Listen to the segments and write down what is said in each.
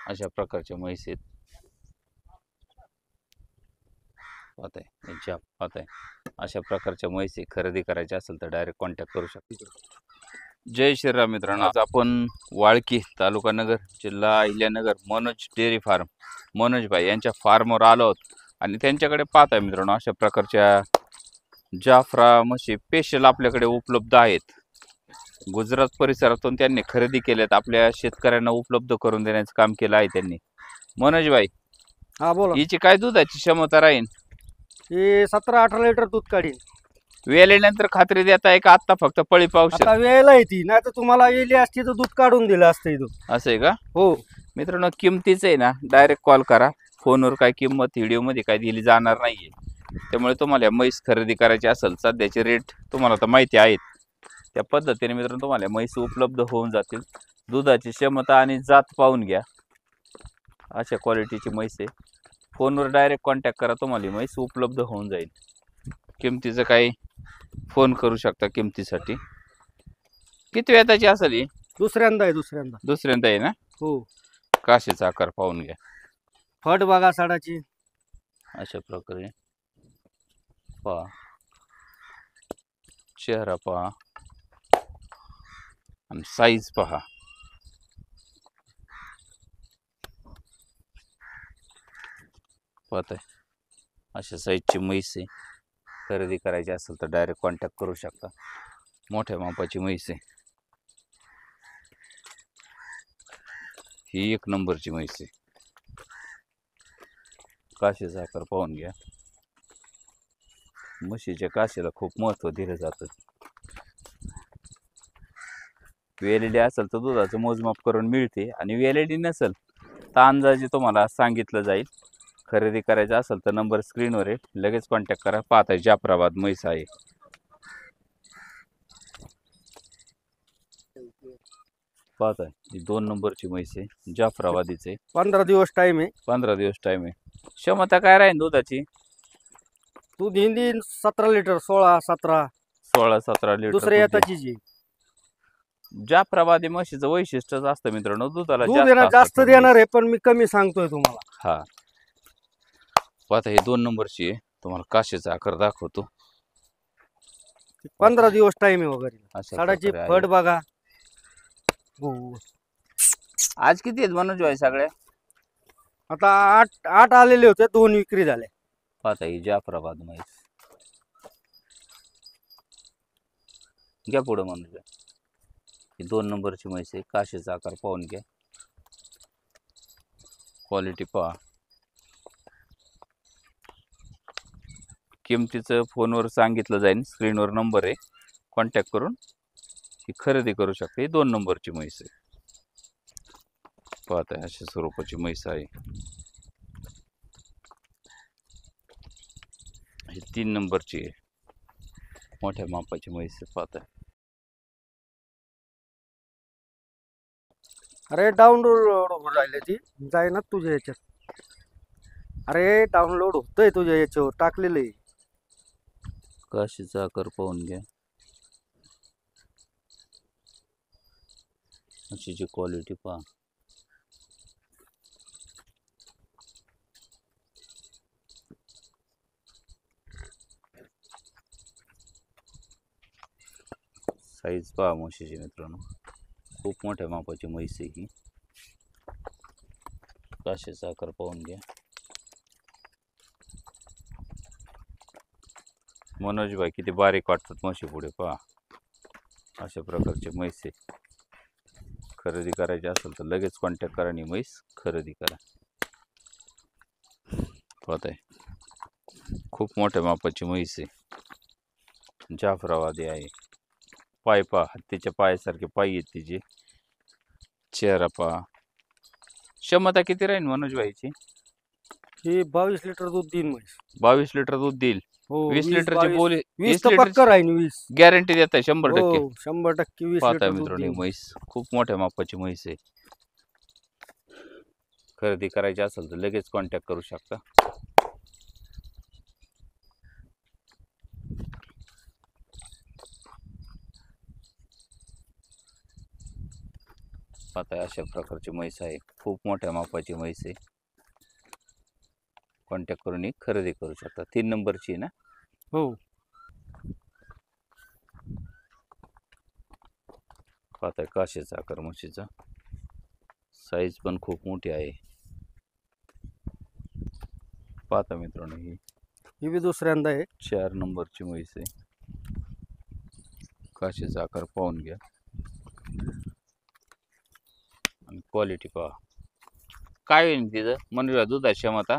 अशा प्रकारच्या म्हैस आहेत. पाहत आहे अशा प्रकारच्या म्हैसी खरेदी करायच्या असेल तर डायरेक्ट कॉन्टॅक्ट करू शकता. जय श्रीराम मित्रांनो, आज आपण वाळकी तालुका नगर जिल्हा अहिल्यानगर मनोज डेअरी फार्म मनोज भाई यांच्या फार्मवर आलो आहोत आणि त्यांच्याकडे पाहत आहे मित्रांनो अशा प्रकारच्या जाफरा म्हशी स्पेशल आपल्याकडे उपलब्ध आहेत. गुजरात परिसरातून त्यांनी खरेदी केल्यात, आपल्या शेतकऱ्यांना उपलब्ध करून देण्याचं काम केलं आहे त्यांनी. मनोज भाई, हा बोला. हिची काय दुधाची क्षमता राहील? हे 17-18 लिटर दूध काढीन. वेळेनंतर खात्री देताय का आता फक्त पळी पावशेर? आता वेळेला येते, नाही तर तुम्हाला येली असती तर दूध काढून दिलं असतं इथं. असं आहे का? हो मित्रांनो, किमतीच आहे ना, डायरेक्ट कॉल करा. फोनवर काय किंमत व्हिडिओमध्ये काय दिली जाणार नाहीये. त्यामुळे तुम्हाला म्हैस खरेदी करायची असेल, सध्याचे रेट तुम्हाला तर माहिती आहेत, त्या पद्धतीने मित्रांनो तुम्हाला म्हैस उपलब्ध होऊन जातील. दुधाची क्षमता आणि जात पाहून घ्या, अशा क्वालिटीची म्हैस आहे. फोनवर डायरेक्ट कॉन्टॅक्ट करा, तुम्हाला म्हैस उपलब्ध होऊन जाईल. किमतीचं काही फोन करू शकता किमतीसाठी. किती वेताची असेल ही? दुसऱ्यांदा आहे. दुसऱ्यांदा आहे ना? हो. काशीचा आकार पाहून घ्या. फट बघा साडाची, अशा प्रकारे पहा, चेहरा पहा आणि साईज पहा. पाहत आहे अशा साईजची म्हैस आहे. खरेदी करायची असेल तर डायरेक्ट कॉन्टॅक्ट करू शकता. मोठ्या मापाची म्हैस आहे ही, एक नंबरची म्हैस आहे. काशीचा आकार पाहून घ्या. म्हशीच्या काशीला खूप महत्त्व दिलं जातं. वेलेडी असेल तर दुधाचं मोजमाप करून मिळते आणि वेलेडी नसेल तर अंदाजे तुम्हाला सांगितलं जाईल. खरेदी करायचं असेल तर नंबर स्क्रीनवर आहे, लगेच कॉन्टॅक्ट करा. पाहताय जाफराबाद म्हैस आहे. पाहताय ही 2 नंबरची म्हैस आहे, जाफराबादीचे. 15 दिवस टाइम आहे. 15 दिवस टाइम आहे. क्षमता काय राहील दुधाची? दूध हिंदी 17 लिटर, 16-17. 16-17 लिटर दुसऱ्या येताची जी जाफराबादी म्हशीचं वैशिष्ट्यच असतं मित्रांनो, दुधाला दूध आहे ना जास्त असतं देणार आहे, पण मी कमी सांगतोय तुम्हाला. हा, पाहता हे 2 नंबरची आहे. तुम्हाला काशीचा आकार दाखवतो. 15 दिवस टाइम आहे वगैरे. अशा साडाची प्रकारे फट आहे. बघा. हो. आज किती आहेत मनोज भाई सगळ्या? आता 8 आलेले होते, 2 विक्री झाले. पाहता ही जाफराबाद म्हैस. घ्या पुढे मनोज भाई. ही 2 नंबरची म्हैस आहे. काशीचा आकार पाहून घ्या, क्वालिटी पहा. किमतीचं फोनवर सांगितलं जाईल, स्क्रीनवर नंबर आहे, कॉन्टॅक्ट करून ही खरेदी करू शकते. ही 2 नंबरची म्हैस आहे. पाहत आहे अशा स्वरूपाची म्हैस आहे. ही 3 नंबरची आहे, मोठ्या मापाची म्हैस आहे. पाहत आहे. अरे डाउनलोड राहिले ती जाय ना तुझ्या याच्यात. अरे डाउनलोड होतंय तुझ्या याच्यावर टाकलेलं आहे. काशीचा आकार पाहून घ्या, अशी जी क्वालिटी पहा. साईज पहा म्हशीची मित्रांनो, खूप मोठ्या मापाची म्हैस आहे ही. काशीचा आकार पाहून घ्या. मनोज भाई किती बारीक वाटतात म्हशी पुढे पहा. अशा प्रकारचे म्हैस आहे. खरेदी करायची असेल तर लगेच कॉन्टॅक्ट करा आणि म्हैस खरेदी करा. पाहत आहे खूप मोठ्या मापाची म्हैस आहे, जाफराबादी आहे. पाय पहा, हत्तीच्या पायासारखे पाय आहेत तिचे. चेहरा पहा. क्षमता किती राहील मनोज भाईची? ही 22 लिटर दूध देईन म्हैस. 22 लिटर दूध देईल. हो 20 लिटरची बोली, 20 तर पक्का राहीन. 20 गॅरंटी देत आहे 100%. हो 100% 20 पाहताय लिटर दूध मित्रांनो, देईन. म्हैस खूप मोठ्या मापाची म्हैस आहे. खरेदी करायची असेल तर लगेच कॉन्टॅक्ट करू शकता. आता अशा प्रकारची म्हैस आहे, खूप मोठ्या मापाची म्हैस आहे. कॉन्टॅक्ट करून ही खरेदी करू शकता. 3 नंबरची आहे ना? हो. पाहताय काशेचा आकार म्हशीचा, साईज पण खूप मोठी आहे. पाहता मित्रांनो, ही बी दुसऱ्यांदा आहे. 4 नंबरची म्हैस आहे. काशेचा आकार पाहून घ्या आणि क्वालिटी पहा. काय होईल तिचं म्हणजे दुधाची क्षमता?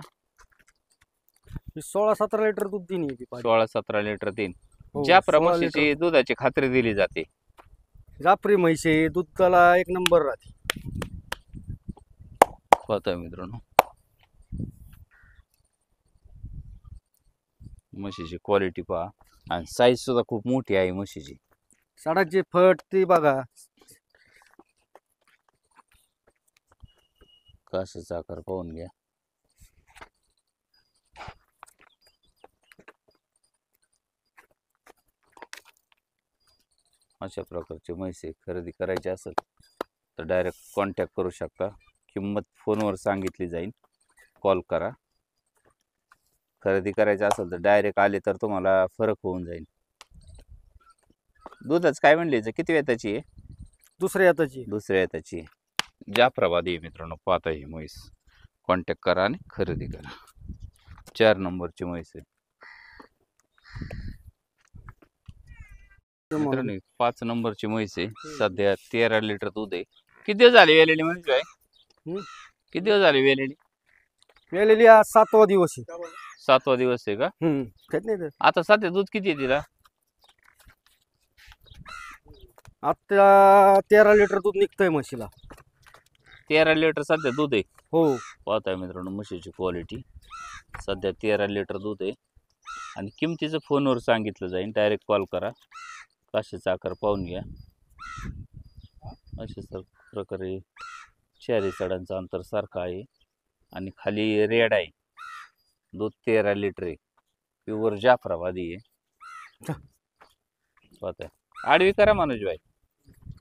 ही 16-17 लिटर दूध देईन ही बी पाहिजे. 16-17 लिटर देईन. हो, ज्या 16 म्हशीची लिटर. दुधाची खात्री दिली जाते. जाफरी म्हैस आहे, दुधाला एक नंबर राहते. पाहता मित्रांनो, म्हशीची क्वालिटी पहा आणि साईज सुद्धा खूप मोठी आहे म्हशीची. साडाची फट ती बघा. काशेचा आकार पाहून घ्या. अशा प्रकारची म्हैस खरेदी करायची असेल तर डायरेक्ट कॉन्टॅक्ट करू शकता. किंमत फोनवर सांगितली जाईल, कॉल करा. खरेदी करायची असेल तर डायरेक्ट आले तर तुम्हाला फरक होऊन जाईल. दूधच काय म्हणले, किती वेताची आहे? दुसऱ्या हाताची. दुसऱ्या येताची. जाफराबादी आहे मित्रांनो. पाहता ही म्हैस, कॉन्टॅक्ट करा आणि खरेदी करा. 4 नंबरची म्हैस आहे मित्रांनो. 5 नंबरची म्हैस आहे. सध्या 13 लिटर दूध आहे. किती दिवस झाले वेलेली म्हणजे काय? किती दिवस झाले वेलेली? वेलेली आज 7वा दिवस आहे. 7वा दिवस आहे का? तेच नाही तर. आता सध्या दूध किती आहे तिला? आता 13 लिटर दूध निघतंय म्हशीला. 13 लिटर सध्या दूध आहे. हो. पाहताय मित्रांनो म्हशीची क्वालिटी. सध्या 13 लिटर दूध आहे आणि किमतीचं फोनवर सांगितलं जाईल. डायरेक्ट कॉल करा. काशेचा आकार पाहून घ्या. अशा प्रकारे चारी चढांचं अंतर सारखं आहे आणि खाली रेड आहे. दूध 13 लिटर आहे. प्युअर जाफराबादी आहे. पाहताय. आडवी करा मनोजभाई.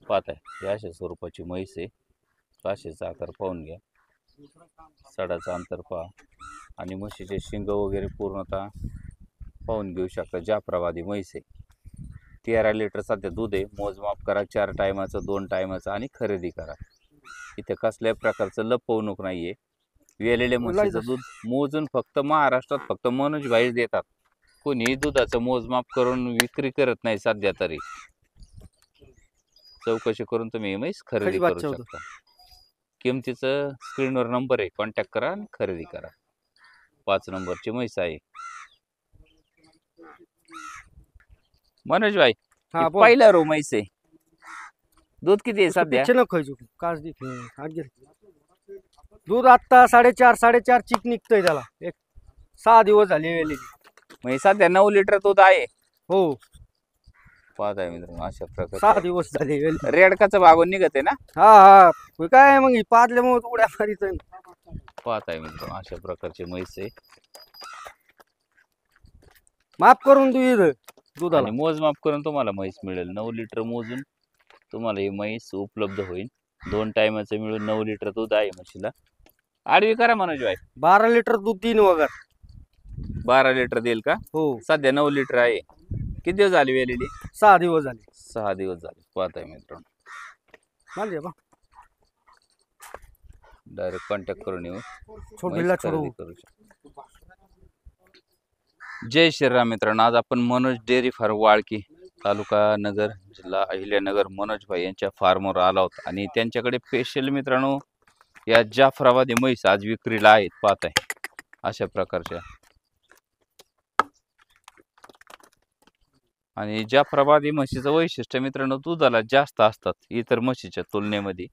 पाहताय हे अशा स्वरूपाची म्हैस आहे. काशेचा आकार पाहून घ्या. सडाचं अंतर पहा आणि म्हशीचे शिंग वगैरे पूर्णतः पाहून घेऊ शकता. जाफराबादी म्हैस आहे. 13 लिटर सध्या दूध आहे. मोजमाप करा. 4 टायमाचं, 2 टायमाचं आणि खरेदी करा. इथे कसल्याही प्रकारचं लपवणूक नाहीये. वेलेले म्हशीचं दूध मोजून फक्त महाराष्ट्रात फक्त मनोजभाई देतात. कोणी दुधाचं मोजमाप करून विक्री करत नाही सध्या तरी. चौकशी करून तुम्ही म्हैस खरेदी करू शकता. किमतीचं स्क्रीनवर नंबर आहे, कॉन्टॅक्ट करा आणि खरेदी करा. 5 नंबरची म्हैस आहे. मनोजभाई, पहिला रो म्हैस आहे. दूध किती आहे सध्या? दूध आता 4.5 चिक निघतंय त्याला. 6 दिवस झाले वेलेली. म्हणजे सध्या 9 लिटर दूध आहे. हो. पाहताय मित्रांनो अशा 6 प्रकारे दिवस झाले वेलेली. रेडकाचं भागून निघत आहे ना? हा काय मग पाजल्यामुळे उड्या मारीत. पाहताय मित्रांनो अशा प्रकारची म्हैस आहे. माफ करून देऊ इथं दुधाला. आणि मोजमाप करून तुम्हाला म्हैस मिळेल. 9 लिटर मोजून तुम्हाला ही म्हैस उपलब्ध होईल. 2 टायमाचं मिळून 9 लिटर दूध आहे म्हशीला. आडवी करा मनोजभाई. 12 लिटर दूध दिन वगैरे. 12 लिटर देईल का? हो. सध्या 9 लिटर आहे. किती दिवस झाले वेलेली? 6 दिवस झाले. 6 दिवस झाले. पाहताय मित्रांनो. म्हणजे बा डायरेक्ट कॉन्टॅक्ट करून येऊ. छोटीला खरेदी करू शकता. जय श्रीराम मित्रांनो. आज आपण मनोज डेअरी फार्म वाळकी, तालुका नगर, जिल्हा अहिल्यानगर, मनोजभाई यांच्या फार्मवर आलो आहोत आणि त्यांच्याकडे स्पेशल मित्रांनो या जाफराबादी म्हैस आज विक्रीला आहेत. पाहताय अशा प्रकारच्या. आणि जाफराबादी म्हशीचं वैशिष्ट्य मित्रांनो दुधाला जास्त असतात इतर म्हशीच्या तुलनेमध्ये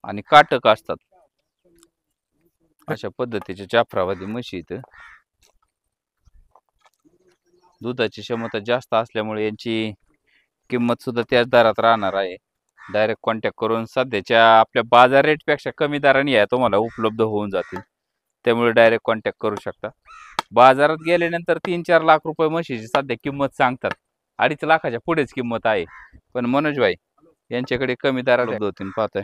आणि काटक असतात. अशा पद्धतीच्या जाफराबादी म्हशी इथं. दुधाची क्षमता जास्त असल्यामुळे यांची किंमत सुद्धा त्याच दरात राहणार आहे. डायरेक्ट कॉन्टॅक्ट करून सध्याच्या आपल्या बाजार रेटपेक्षा कमी दराने या तुम्हाला उपलब्ध होऊन जातील. त्यामुळे डायरेक्ट कॉन्टॅक्ट करू शकता. बाजारात गेल्यानंतर 3-4 लाख रुपये म्हशीची सध्या किंमत सांगतात. 2.5 लाखाच्या पुढेच किंमत आहे. पण मनोजभाई यांच्याकडे कमी दरात होतील. पाहताय